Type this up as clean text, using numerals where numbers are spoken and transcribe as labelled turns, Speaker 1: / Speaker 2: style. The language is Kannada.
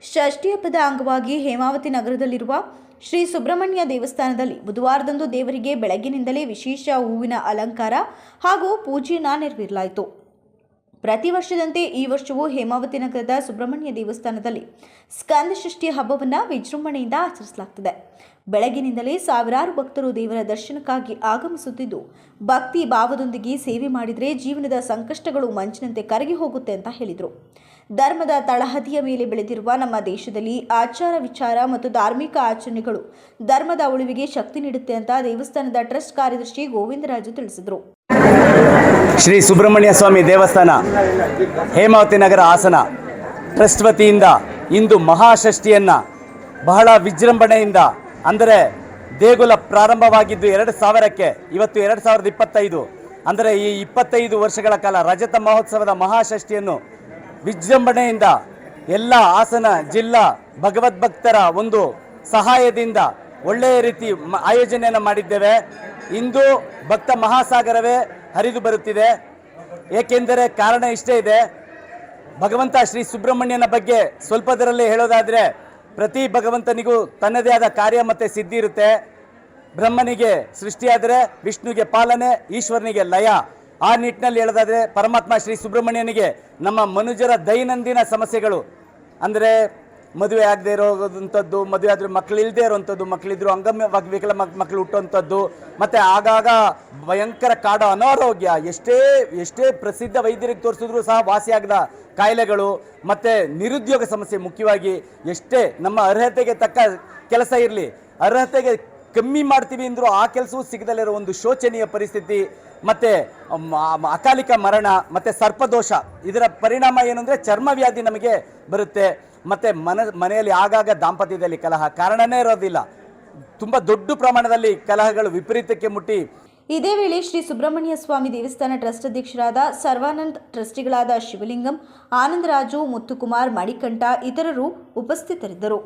Speaker 1: ಷಷ್ಠಿ ಹಬ್ಬದ ಅಂಗವಾಗಿ ಹೇಮಾವತಿ ನಗರದಲ್ಲಿರುವ ಶ್ರೀ ಸುಬ್ರಹ್ಮಣ್ಯ ದೇವಸ್ಥಾನದಲ್ಲಿ ಬುಧವಾರದಂದು ದೇವರಿಗೆ ಬೆಳಗ್ಗಿನಿಂದಲೇ ವಿಶೇಷ ಹೂವಿನ ಅಲಂಕಾರ ಹಾಗೂ ಪೂಜೆಯನ್ನು ನೆರವೇರಲಾಯಿತು. ಪ್ರತಿ ವರ್ಷದಂತೆ ಈ ವರ್ಷವೂ ಹೇಮಾವತಿ ನಗರದ ಸುಬ್ರಹ್ಮಣ್ಯ ದೇವಸ್ಥಾನದಲ್ಲಿ ಸ್ಕಂದ ಷಷ್ಠಿ ಹಬ್ಬವನ್ನು ವಿಜೃಂಭಣೆಯಿಂದ ಆಚರಿಸಲಾಗುತ್ತದೆ. ಬೆಳಗಿನಿಂದಲೇ ಸಾವಿರಾರು ಭಕ್ತರು ದೇವರ ದರ್ಶನಕ್ಕಾಗಿ ಆಗಮಿಸುತ್ತಿದ್ದು, ಭಕ್ತಿ ಭಾವದೊಂದಿಗೆ ಸೇವೆ ಮಾಡಿದರೆ ಜೀವನದ ಸಂಕಷ್ಟಗಳು ಮಂಚಿನಂತೆ ಕರಗಿ ಹೋಗುತ್ತೆ ಅಂತ ಹೇಳಿದರು. ಧರ್ಮದ ತಳಹದಿಯ ಮೇಲೆ ಬೆಳೆದಿರುವ ನಮ್ಮ ದೇಶದಲ್ಲಿ ಆಚಾರ ವಿಚಾರ ಮತ್ತು ಧಾರ್ಮಿಕ ಆಚರಣೆಗಳು ಧರ್ಮದ ಉಳಿವಿಗೆ ಶಕ್ತಿ ನೀಡುತ್ತೆ ಅಂತ ದೇವಸ್ಥಾನದ ಟ್ರಸ್ಟ್ ಕಾರ್ಯದರ್ಶಿ ಗೋವಿಂದರಾಜು ತಿಳಿಸಿದರು.
Speaker 2: ಶ್ರೀ ಸುಬ್ರಹ್ಮಣ್ಯ ಸ್ವಾಮಿ ದೇವಸ್ಥಾನ ಹೇಮಾವತಿ ನಗರ ಹಾಸನ ಟ್ರಸ್ಟ್ ವತಿಯಿಂದ ಇಂದು ಮಹಾಷಷ್ಠಿಯನ್ನು ಬಹಳ ವಿಜೃಂಭಣೆಯಿಂದ, ಅಂದರೆ ದೇಗುಲ ಪ್ರಾರಂಭವಾಗಿದ್ದು 2000ಕ್ಕೆ, ಇವತ್ತು 2025, ಅಂದರೆ ಈ 25 ವರ್ಷಗಳ ಕಾಲ ರಜತ ಮಹೋತ್ಸವದ ಮಹಾಷಷ್ಠಿಯನ್ನು ವಿಜೃಂಭಣೆಯಿಂದ ಎಲ್ಲ ಹಾಸನ ಜಿಲ್ಲಾ ಭಗವದ್ಭಕ್ತರ ಒಂದು ಸಹಾಯದಿಂದ ಒಳ್ಳೆಯ ರೀತಿ ಆಯೋಜನೆಯನ್ನು ಮಾಡಿದ್ದೇವೆ. ಇಂದು ಭಕ್ತ ಮಹಾಸಾಗರವೇ ಹರಿದು ಬರುತ್ತಿದೆ. ಏಕೆಂದರೆ ಕಾರಣ ಇಷ್ಟೇ ಇದೆ. ಭಗವಂತ ಶ್ರೀ ಸುಬ್ರಹ್ಮಣ್ಯನ ಬಗ್ಗೆ ಸ್ವಲ್ಪದರಲ್ಲೇ ಹೇಳೋದಾದರೆ, ಪ್ರತಿ ಭಗವಂತನಿಗೂ ತನ್ನದೇ ಆದ ಕಾರ್ಯ ಮತ್ತು ಸಿದ್ಧಿ ಇರುತ್ತೆ. ಬ್ರಹ್ಮನಿಗೆ ಸೃಷ್ಟಿಯಾದರೆ ವಿಷ್ಣುವಿಗೆ ಪಾಲನೆ, ಈಶ್ವರನಿಗೆ ಲಯ. ಆ ನಿಟ್ಟಿನಲ್ಲಿ ಹೇಳೋದಾದರೆ ಪರಮಾತ್ಮ ಶ್ರೀ ಸುಬ್ರಹ್ಮಣ್ಯನಿಗೆ ನಮ್ಮ ಮನುಜರ ದೈನಂದಿನ ಸಮಸ್ಯೆಗಳು, ಅಂದರೆ ಮದುವೆ ಆಗದೆ ಇರೋವಂಥದ್ದು, ಮದುವೆ ಆದರೂ ಮಕ್ಕಳು ಇಲ್ಲದೆ ಇರೋವಂಥದ್ದು, ಮಕ್ಕಳಿದ್ರು ಅಂಗಮ್ಯ ವಿಕಲ ಮಕ್ಕಳು ಹುಟ್ಟುವಂಥದ್ದು, ಮತ್ತು ಆಗಾಗ ಭಯಂಕರ ಕಾಡೋ ಅನಾರೋಗ್ಯ, ಎಷ್ಟೇ ಪ್ರಸಿದ್ಧ ವೈದ್ಯರಿಗೆ ತೋರಿಸಿದ್ರು ಸಹ ವಾಸಿಯಾಗದ ಕಾಯಿಲೆಗಳು, ಮತ್ತು ನಿರುದ್ಯೋಗ ಸಮಸ್ಯೆ, ಮುಖ್ಯವಾಗಿ ಎಷ್ಟೇ ನಮ್ಮ ಅರ್ಹತೆಗೆ ತಕ್ಕ ಕೆಲಸ ಇರಲಿ, ಅರ್ಹತೆಗೆ ಕಮ್ಮಿ ಮಾಡ್ತೀವಿ ಅಂದರೂ ಆ ಕೆಲಸವೂ ಸಿಗದಲ್ಲಿರೋ ಒಂದು ಶೋಚನೀಯ ಪರಿಸ್ಥಿತಿ, ಮತ್ತು ಅಕಾಲಿಕ ಮರಣ, ಮತ್ತು ಸರ್ಪದೋಷ, ಇದರ ಪರಿಣಾಮ ಏನು ಅಂದರೆ ಚರ್ಮವ್ಯಾಧಿ ನಮಗೆ ಬರುತ್ತೆ. ಮತ್ತು ಮನೆಯಲ್ಲಿ ಆಗಾಗ ದಾಂಪತ್ಯದಲ್ಲಿ ಕಲಹ, ಕಾರಣನೇ ಇರೋದಿಲ್ಲ. ತುಂಬ ದೊಡ್ಡ ಪ್ರಮಾಣದಲ್ಲಿ ಕಲಹಗಳು ವಿಪರೀತಕ್ಕೆ ಮುಟ್ಟಿ.
Speaker 1: ಇದೇ ವೇಳೆ ಶ್ರೀ ಸುಬ್ರಹ್ಮಣ್ಯ ಸ್ವಾಮಿ ದೇವಸ್ಥಾನ ಟ್ರಸ್ಟ್ ಅಧ್ಯಕ್ಷರಾದ ಸರ್ವಾನಂದ್, ಟ್ರಸ್ಟಿಗಳಾದ ಶಿವಲಿಂಗಂ, ಆನಂದರಾಜು, ಮುತ್ತುಕುಮಾರ್, ಮಣಿಕಂಠ ಇತರರು ಉಪಸ್ಥಿತರಿದ್ದರು.